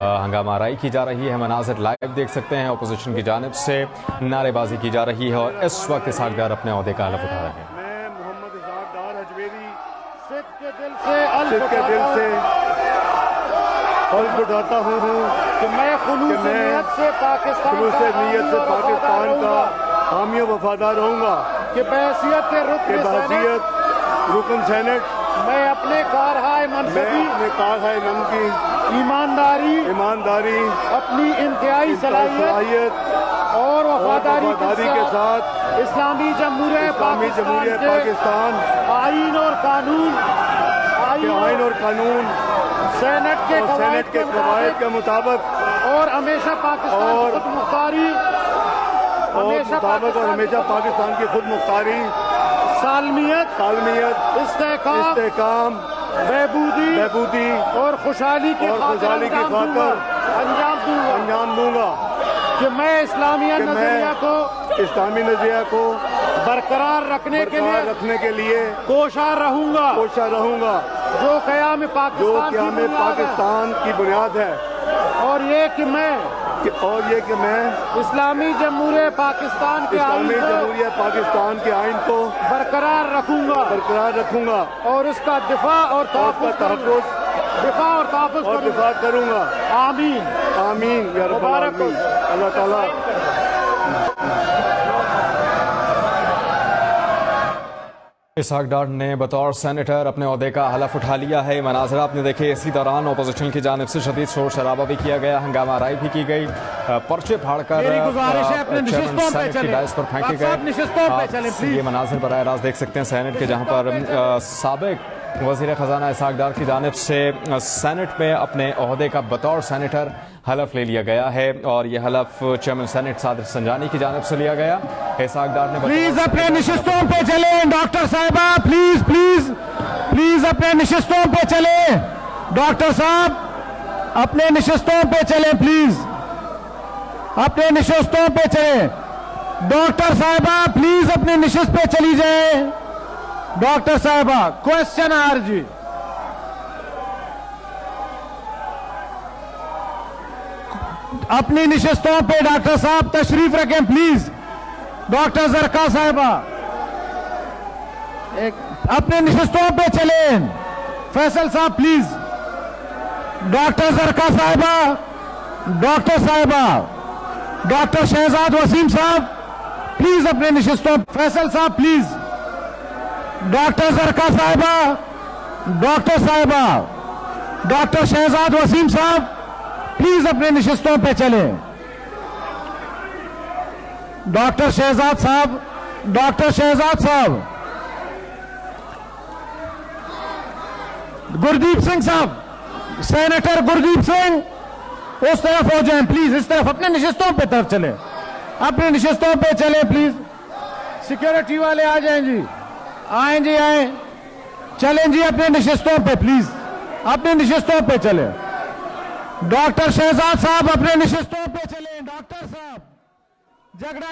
हंगामा आराई की जा रही है। मनाजिर लाइव देख सकते हैं। अपोजिशन की जानिब से नारेबाजी की जा रही है और इस वक्त इसहाक डार अपने ओहदे का हलफ उठा रहे हैं। मैं मोहम्मद इसहाक डार अजमेरी सिद्ध के दिल से हल्फ उठाता हूँ कि मैं खुलूस नीयत से पाकिस्तान का हामी वफादार रहूँगा कि बहैसियत रुकन सेनेट मैं अपने कारहाय मन की ईमानदारी अपनी इंतहाई सलाहियत और वफादारी के साथ इस्लामी जमहूरियत पाकिस्तान आईन और कानून सेनेट के कवायद के मुताबिक और हमेशा पाकिस्तान की खुद मुख्तारी सालमियत इस्तेहकाम बहबूदी और खुशहाली की खातिर अंजाम दूंगा कि मैं इस्लामी नजरिया को बरकरार रखने के लिए कोशा रहूंगा जो क़याम पाकिस्तान की बुनियाद है और ये कि मैं इस्लामी जमहूरियत पाकिस्तान के आइन को बरकरार रखूंगा और इसका दिफा और तहफ़्फ़ुज़ करूंगा। आमीन या रब्बल आलमीन। अल्लाह ताला इसहाक डार ने बतौर सेनेटर अपने ओहदे का हलफ उठा लिया है। मनाज़र आपने देखे। इसी दौरान अपोजिशन की जानिब से शदीद शोर शराबा भी किया गया, हंगामा आराई भी की गई, पर्चे फाड़कर चेयरमैन सेनेट की डायस पर फेंके गए। ये मनाज़र बराह रास्त देख सकते हैं सेनेट के, जहां पर साबिक वज़ीर ख़जाना इसहाक डार की जानिब से सेनेट में अपने ओहदे का बतौर सेनेटर हलफ ले लिया गया है और यह हलफ चेयरमैन सेनेट सादिक संजानी की जानिब से लिया गया। इसहाक डार ने प्लीज अपने नशिस्तों पे चले डॉक्टर साहिबा, प्लीज अपने नशिस्तों पे चले। डॉक्टर साहब अपने नशिस्तों पे चले, प्लीज अपने नशिस्तों पे चले। डॉक्टर साहिबा प्लीज अपने नशिस्त पे चली जाए। डॉक्टर साहिबा क्वेश्चन जी अपनी नशिस्तों पे डॉक्टर साहब तशरीफ रखें प्लीज। डॉक्टर जरका साहिबा अपने नशिस्तों पे चले। फैसल साहब प्लीज। डॉक्टर जरका साहिबा, डॉक्टर शहजाद वसीम साहब प्लीज अपने नशिस्तों। फैसल साहब प्लीज। डॉक्टर जरका साहिबा, डॉक्टर शहजाद वसीम साहब प्लीज अपने नशिस्तों पे चले। डॉक्टर शहजाद साहब, गुरदीप सिंह साहब, सेनेटर गुरदीप सिंह उस तरफ हो जाएं प्लीज, इस तरफ अपने नशिस्तों पे तरफ चले, अपने नशिस्तों पे चले प्लीज। सिक्योरिटी वाले आ जाएं जी, आए चलें जी अपने नशिस्तों पे प्लीज, अपने नशिस्तों पे चले। डॉक्टर शहजाद साहब अपने नशिस्तों पे चले। डॉक्टर साहब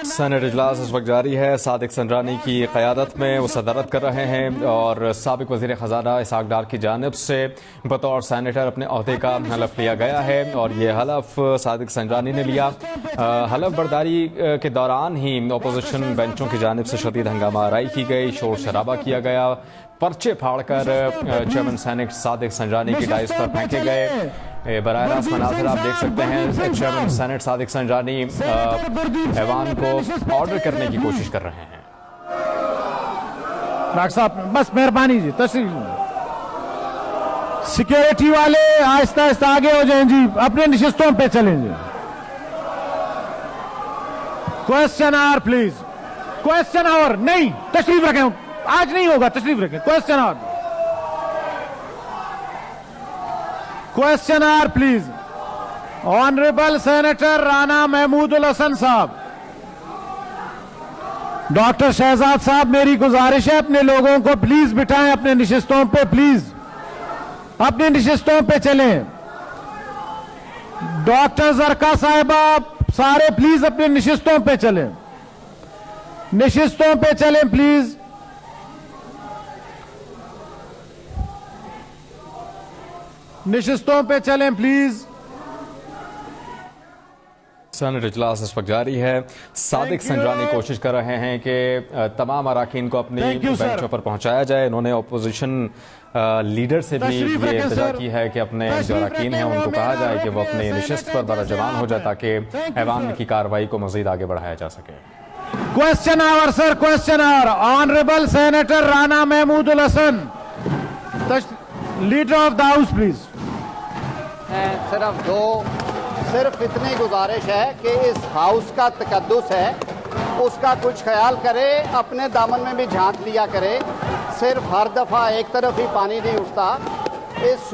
सेनेट इजलास इस वक्त जारी है। सादिक संजानी की क़यादत में वो सदारत कर रहे हैं और साबिक वज़ीर ख़जाना इसहाक डार की जानिब से बतौर सेनेटर अपने ओहदे का हलफ लिया गया है और ये हलफ सादिक संजानी ने लिया। हलफ बर्दारी के दौरान ही अपोजिशन बेंचों की जानिब से शदीद हंगामा आराई की गई, शोर शराबा किया गया, पर्चे फाड़कर चेयरमैन सेनेट सादिक संजानी की डायस पर फेंके गए। बराह रास्त मनाज़िर आप देख सकते हैं। चेयरमैन सेनेट सादिक संजानी ऐवान को ऑर्डर करने की कोशिश कर रहे हैं। डॉक्टर साहब बस मेहरबानी जी, तशरीफ। सिक्योरिटी वाले आहिस्ता आहिस्ता आगे हो जाएं जी, अपने नशिस्तों पे चलें जी। Question hour please, question hour नहीं, तशरीफ रखें, आज नहीं होगा, तशरीफ रखें। Question hour please. Honourable senator Rana Mahmudul Hasan साहब, डॉक्टर शहजाद साहब मेरी गुजारिश है अपने लोगों को प्लीज बिठाएं अपने नशिस्तों पे, प्लीज अपने नशिस्तों पे चलें। डॉक्टर जरका साहिबा सारे प्लीज अपने नशिस्तों पे चलें, नशिस्तों पे चलें प्लीज। निशिस्तों पे चलें प्लीज। सेनेट इजलास इस वक्त जारी है। सादिक संजरानी कोशिश कर रहे हैं कि तमाम अरकान को अपनी बेंचों पर पहुंचाया जाए। उन्होंने अपोजिशन लीडर से भी ये इंतजार की है कि अपने जो अरकान हैं उनको कहा जाए कि वो अपनी नशिस्त पर बरजमान हो जाए ताकि ऐवान की कार्रवाई को मजीद आगे बढ़ाया जा सके। Question hour sir, question hour. Honourable senator Rana Mahmudul Hasan, leader of the house, please. सिर्फ इतनी गुजारिश है कि इस हाउस का तकद्दुस है, उसका कुछ ख्याल करे, अपने दामन में भी झांक लिया करे। सिर्फ हर दफा एक तरफ ही पानी नहीं उठता। इस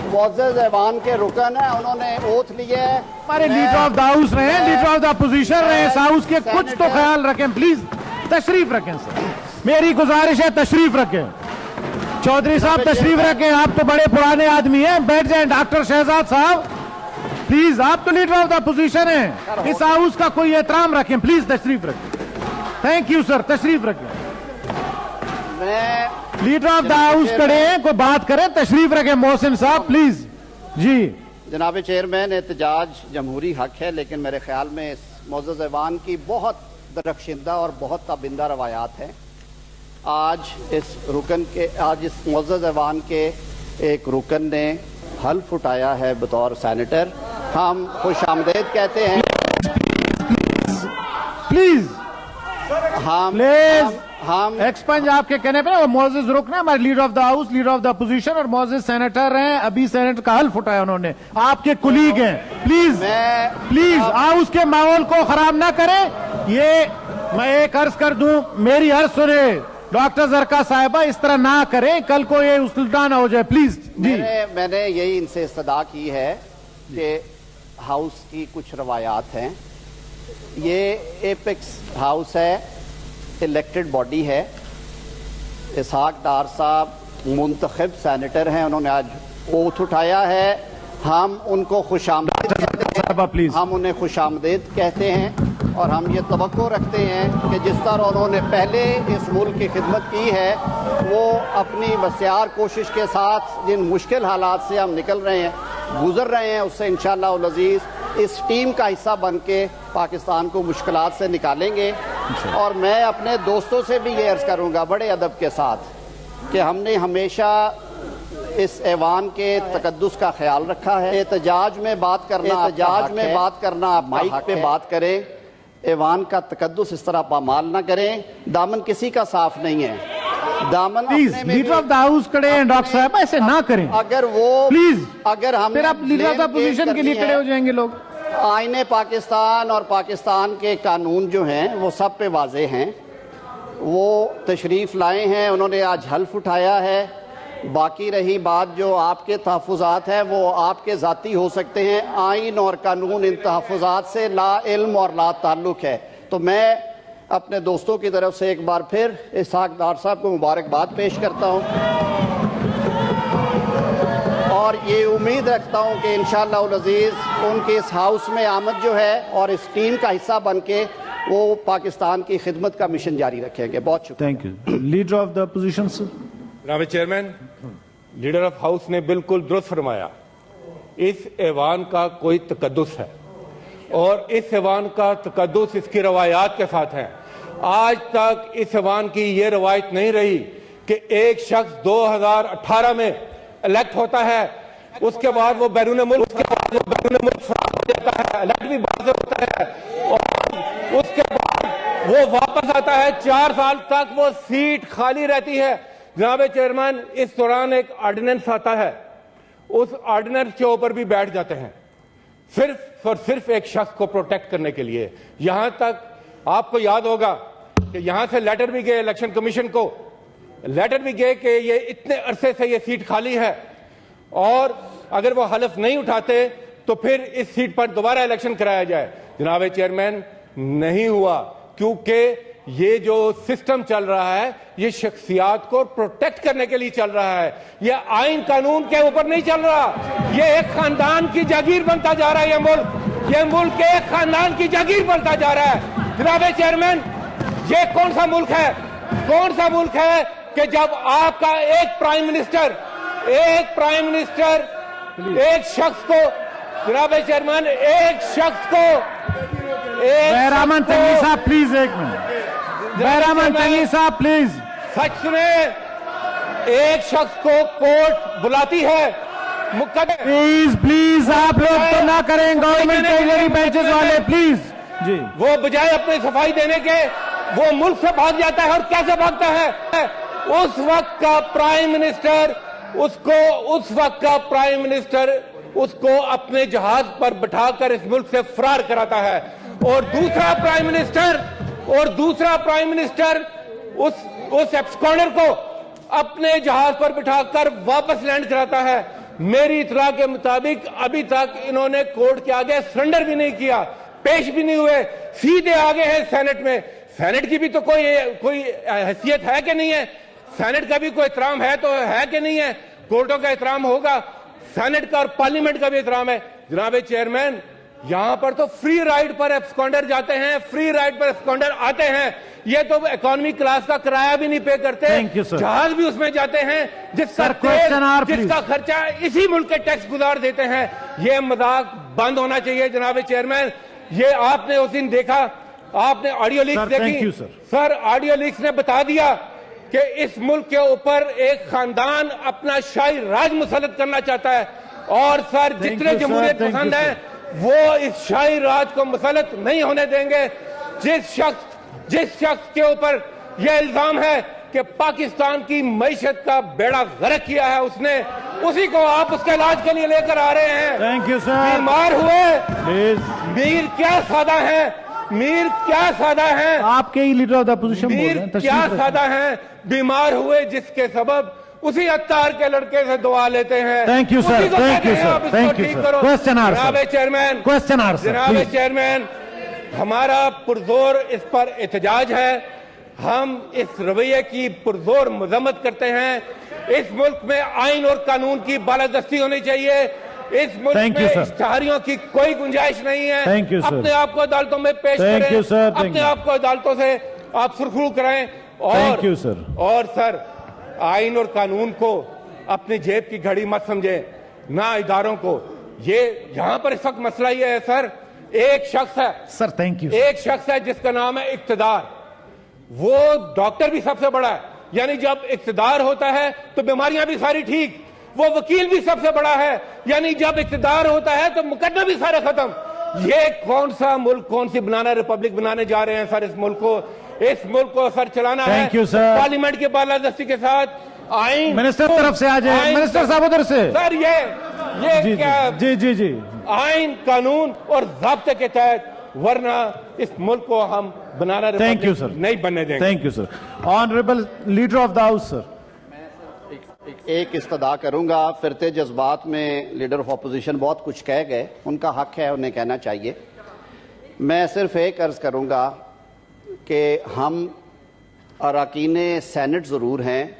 मुअज़्ज़ज़ ऐवान के रुकन है, उन्होंने ओथ लिए है। हमारे लीडर ऑफ द हाउस रहे, लीडर ऑफ द अपोजिशन रहे इस हाउस के, कुछ तो ख्याल रखें प्लीज। तशरीफ रखें सर, मेरी गुजारिश है, तशरीफ रखें। चौधरी साहब तशरीफ रखें, आप तो बड़े पुराने आदमी हैं, बैठ जाएं। डॉक्टर शहजाद साहब प्लीज, आप तो लीडर ऑफ द अपोजिशन हैं, इस हाउस का कोई एहतराम रखें प्लीज, तशरीफ रखें। थैंक यू सर, तशरीफ रखें। लीडर ऑफ द हाउस खड़े हैं, कोई बात करें, तशरीफ रखें। मोहसिन साहब प्लीज। जी जनाब चेयरमैन, एहतजाज जमहूरी हक है, लेकिन मेरे ख्याल में इस मुअज़्ज़ज़ ऐवान की बहुत दरख्शिंदा और बहुत ताबिंदा रवायात हैं। आज इस मुअज़्ज़ज़ ऐवान के एक रुकन ने हल्फ उठाया है बतौर सेनेटर। हम खुश आमदेद कहते हैं। प्लीज हम एक्सपंज आपके कहने पे वो मुअज़्ज़ज़ रुकन है, हमारे leader of the house, leader of the opposition और मुअज़्ज़ज़ सेनेटर हैं। अभी सेनेटर का हल्फ उठाया उन्होंने, आपके कुलीग हैं। प्लीज हाउस के माहौल को खराब ना करें। ये मैं एक अर्ज कर दूं, मेरी अर्ज सुने डॉक्टर जरका साहिबा, इस तरह ना करें, कल को ये उल्टा ना हो जाए प्लीज। जी मैंने यही इनसे इस्तदा की है कि हाउस की कुछ रवायात हैं। ये एपेक्स हाउस है, इलेक्टेड बॉडी है। इसहाक डार साहब मुंतखब सेनेटर हैं, उन्होंने आज ओथ उठाया है। हम उनको हम उन्हें खुशामदीद कहते हैं और हम ये तवक्को रखते हैं कि जिस तरह उन्होंने पहले इस मुल्क की खिदमत की है, वो अपनी बसियार कोशिश के साथ जिन मुश्किल हालात से हम निकल रहे हैं, गुजर रहे हैं, उससे इंशाअल्लाह उल अज़ीज़ इस टीम का हिस्सा बन के पाकिस्तान को मुश्किलात से निकालेंगे। और मैं अपने दोस्तों से भी ये अर्ज़ करूँगा बड़े अदब के साथ कि हमने हमेशा इस ऐवान के तकद्दुस का ख्याल रखा है। एहतजाज में बात करना आप माइक पे बात करें, ऐवान का तकद्दुस इस तरह पामाल ना करें। दामन किसी का साफ नहीं है, दामन लीडर ऑफ द हाउस खड़े हैं डॉक्टर साहब, ऐसे ना करें। अगर हम फिर आप लीडर ऑफ द अपोजिशन के लिए खड़े हो जाएंगे लोग। आईने पाकिस्तान और पाकिस्तान के कानून जो हैं वो सब पे वाजे हैं। वो तशरीफ लाए हैं, उन्होंने आज हल्फ उठाया है। बाकी रही बात जो आपके तहफ़्फ़ुज़ात हैं, वो आपके ज़ाती हो सकते हैं। आइन और कानून इन तहफ़्फ़ुज़ात से ला इल्म और ला ताल्लुक़ है। तो मैं अपने दोस्तों की तरफ से एक बार फिर इसहाक डार साहब को मुबारकबाद पेश करता हूँ और ये उम्मीद रखता हूँ कि इंशाअल्लाह उल अज़ीज़ उनके इस हाउस में आमद जो है और इस टीम का हिस्सा बन के वो पाकिस्तान की खिदमत का मिशन जारी रखेंगे। बहुत शुक्रिया। Thank you. Leader of the opposition sir. जनाब चेयरमैन, लीडर ऑफ हाउस ने बिल्कुल दुरुस्त फरमाया। इस ऐवान का कोई तकद्दुस है और इस ऐवान का तकद्दुस इसकी रवायात के साथ है। आज तक इस ऐवान की ये रवायत नहीं रही कि एक शख्स 2018 में इलेक्ट होता है, उसके बाद वो बैरून मुल्क फरार हो जाता है, इलेक्ट भी बाहर से होता है और उसके बाद वो वापस आता है। 4 साल तक वो सीट खाली रहती है। जनाब चेयरमैन, इस दौरान एक ऑर्डिनेंस आता है, उस ऑर्डिनेंस के ऊपर भी बैठ जाते हैं सिर्फ और सिर्फ एक शख्स को प्रोटेक्ट करने के लिए। यहां तक आपको याद होगा कि यहां से लेटर भी गए इलेक्शन कमीशन को, लेटर भी गए कि ये इतने अरसे से ये सीट खाली है और अगर वो हलफ नहीं उठाते तो फिर इस सीट पर दोबारा इलेक्शन कराया जाए। जनाब चेयरमैन, नहीं हुआ, क्योंकि ये जो सिस्टम चल रहा है ये शख्सियात को प्रोटेक्ट करने के लिए चल रहा है। ये आइन कानून के ऊपर नहीं चल रहा। ये एक खानदान की जागीर बनता जा रहा है। ये मुल्क एक खानदान की जागीर बनता जा रहा है। जनाब चेयरमैन, ये कौन सा मुल्क है कि जब आपका एक प्राइम मिनिस्टर एक शख्स को, जनाब चेयरमैन, एक शख्स को बैरामन तंगी साहब प्लीज, एक मिनट। बैरामन तंगी साहब प्लीज। सच सुने, एक शख्स को कोर्ट बुलाती है, मुकदमे प्लीज प्लीज, आप लोग तो ना करें, गवर्नमेंट के बेंचेस वाले प्लीज जी। वो बजाय अपनी सफाई देने के वो मुल्क से भाग जाता है। और कैसे भागता है? उस वक्त का प्राइम मिनिस्टर उसको अपने जहाज पर बिठाकर इस मुल्क से फरार कराता है। और दूसरा प्राइम मिनिस्टर उस एब्सकॉन्डर को अपने जहाज पर बिठाकर वापस लैंड कराता है। मेरी इतला के मुताबिक अभी तक इन्होंने कोर्ट के आगे सरेंडर भी नहीं किया, पेश भी नहीं हुए, सीधे आगे हैं सेनेट में। सेनेट की भी तो कोई हैसियत है कि नहीं है? सेनेट का भी कोई एहतराम है तो है कि नहीं है? कोर्टों का एहतराम होगा, सेनेट का और पार्लियामेंट का भी एहतराम है। जनाब चेयरमैन, यहां पर तो फ्री राइड पर एब्सकॉन्डर जाते हैं, फ्री राइड पर एब्सकॉन्डर आते हैं। ये तो इकोनॉमी क्लास का किराया भी नहीं पे करते, जहाज भी उसमें जाते हैं जिसका खर्चा इसी मुल्क के टैक्स गुजार देते हैं। ये मजाक बंद होना चाहिए जनाब चेयरमैन। ये आपने उस दिन देखा, आपने ऑडियो लीक्स देखी सर। ऑडियो लीक्स ने बता दिया कि इस मुल्क के ऊपर एक खानदान अपना शाही राज मुसल्लत करना चाहता है। और सर, जितने जमहूरियत पसंद है वो इस शाही राज को मुसल्लत नहीं होने देंगे। जिस शख्स के ऊपर यह इल्जाम है कि पाकिस्तान की मईशत का बेड़ा गर्क किया है, उसने उसी को आप उसके इलाज के लिए लेकर आ रहे हैं। Thank you sir. बीमार हुए मीर क्या सादा है, आपके ही leader of the opposition Mir क्या सादा है। बीमार हुए जिसके सबब उसी अत्तार के लड़के से दुआ लेते हैं। Thank you sir, thank you sir, thank you sir. Question answer जनाब चेयरमैन, हमारा पुरजोर इस पर एहतजाज है। हम इस रवैये की पुरजोर मजम्मत करते हैं। इस मुल्क में आइन और कानून की बालादस्ती होनी चाहिए। इस मुल्क में इश्तिहारियों की कोई गुंजाइश नहीं है। अपने आप को अदालतों में पेश करें, अपने आप को अदालतों से आप सुरखरू कराएं। और सर, आइन और कानून को अपनी जेब की घड़ी मत समझे, ना इदारों को। ये यहां पर इस वक्त मसला ये है सर, एक शख्स है सर, थैंक यू, एक शख्स है जिसका नाम है इक्तदार। वो डॉक्टर भी सबसे बड़ा है, यानी जब इक्तदार होता है तो बीमारियां भी सारी ठीक। वो वकील भी सबसे बड़ा है, यानी जब इक्तदार होता है तो मुकदमे भी सारे खत्म। ये कौन सा मुल्क, कौन सी बनाना रिपब्लिक बनाने जा रहे हैं सर? इस मुल्क को सर चलाना है पार्लियामेंट की बालादस्ती के साथ। आइन मिनिस्टर तरफ से आ जाए, मिनिस्टर साहब उधर से। सर ये क्या जी आइन कानून और ज़ाब्ते के तहत, वरना इस मुल्क को हम बनाना रिपब्लिक नहीं बनने देंगे। Thank you sir. Honourable leader of the house sir. एक इस्तदा करूंगा, फिरते जज्बात में लीडर ऑफ अपोजिशन बहुत कुछ कह गए, उनका हक है, उन्हें कहना चाहिए। मैं सिर्फ एक अर्ज करूंगा कि हम अरकान सेनेट ज़रूर हैं,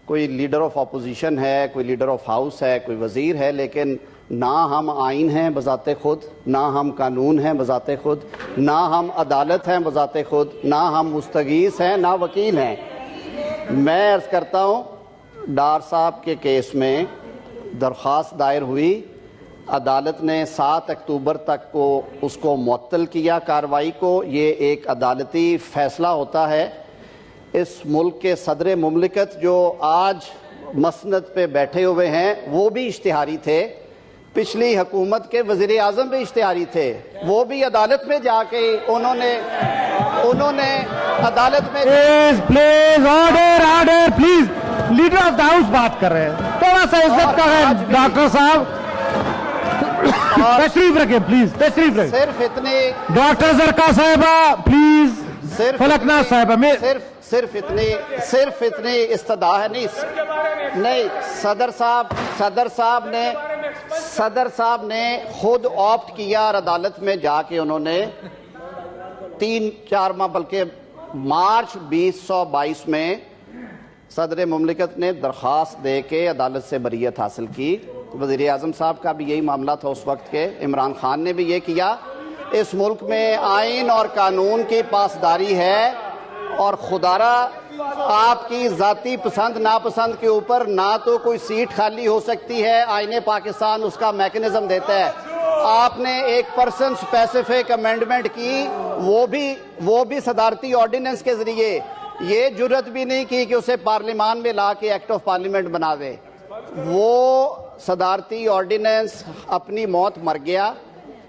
कोई लीडर ऑफ अपोजिशन है, कोई लीडर ऑफ हाउस है, कोई वजीर है, लेकिन ना हम आइन हैं बजाते खुद, ना हम कानून हैं बजाते खुद, ना हम अदालत हैं बजाते खुद, ना हम मुस्तगीस हैं, ना वकील हैं। मैं अर्ज करता हूँ, डार साहब के केस में दरख्वास्त दायर हुई, अदालत ने 7 अक्टूबर तक को उसको मुअत्तल किया कार्रवाई को। ये एक अदालती फैसला होता है। इस मुल्क के सदर मुमलिकत जो आज मसनद पे बैठे हुए हैं वो भी इश्तिहारी थे, पिछली हुकूमत के वजीर आजम भी इश्तिहारी थे, वो भी अदालत में जाके उन्होंने अदालत में please order please. Leader of the house बात कर रहे हैं, थोड़ा सा इज्जत का है डॉक्टर साहब। तशरीफ रखें प्लीज, तशरीफ रखें। सिर्फ इतने डॉक्टर जरका साहिबा प्लीज, सिर्फ फलकनाथ साहिबा में सिर्फ इतनी इस्तदा है। नहीं, सदर साहब ने खुद ऑप्ट किया और अदालत में जाके उन्होंने 3-4 माह, बल्कि मार्च 2022 में सदर मुमलिकत ने दरख्वास्त दे के अदालत से बरीयत हासिल की। वज़ीर आज़म साहब का भी यही मामला था उस वक्त के, इमरान खान ने भी ये किया। इस मुल्क में आइन और कानून की पासदारी है, और खुदारा आपकी जाती पसंद नापसंद के ऊपर ना तो कोई सीट खाली हो सकती है, आईने पाकिस्तान उसका मैकेनिज्म देता है। आपने एक पर्सन स्पेसिफिक अमेंडमेंट की, वो भी सदारती ऑर्डिनेंस के जरिए। ये जुर्रत भी नहीं की कि उसे पार्लियामान में ला के एक्ट ऑफ पार्लियामेंट बना दे। वो सदारती ऑर्डिनेंस अपनी मौत मर गया,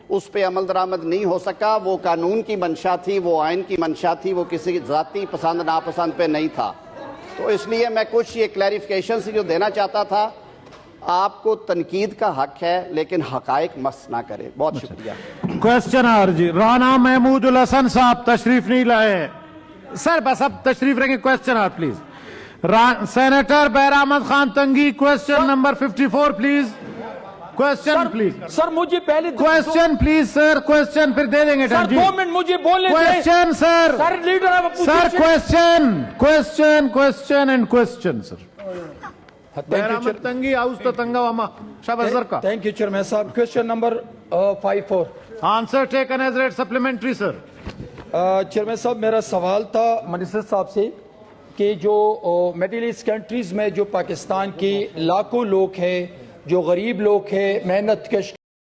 उस पर अमल दरामद नहीं हो सका। वो कानून की मंशा थी, वो आइन की मंशा थी, वो किसी जाती पसंद नापसंद पे नहीं था। तो इसलिए मैं कुछ ये क्लैरिफिकेशन से जो देना चाहता था, आपको तनकीद का हक है लेकिन हकायक मस ना करे। बहुत शुक्रिया। क्वेश्चनर जी राना महमूद उल हसन साहब तशरीफ नहीं लाए सर, बस अब तशरीफ रखेंगे। Questionnaire please. सेनेटर बैर अहमद खान तंगी, question number 54 please. Question please sir, मुझे पहले क्वेश्चन प्लीज सर, क्वेश्चन फिर दे देंगे सर, 2 मिनट मुझे बोलने दें। Question sir, sir leader of sir question and question sir. बैर अहमद तंगी हाउस तो तंगा वामा शाबाजर का। थैंक यू चेयरमैन साहब। Question number 54। Answer taken as read supplementary sir. Chairman साहब, मेरा सवाल था मिनिस्टर साहब से कि जो मिडिल ईस्ट कंट्रीज में जो पाकिस्तान के लाखों लोग हैं, जो गरीब लोग हैं, मेहनत कश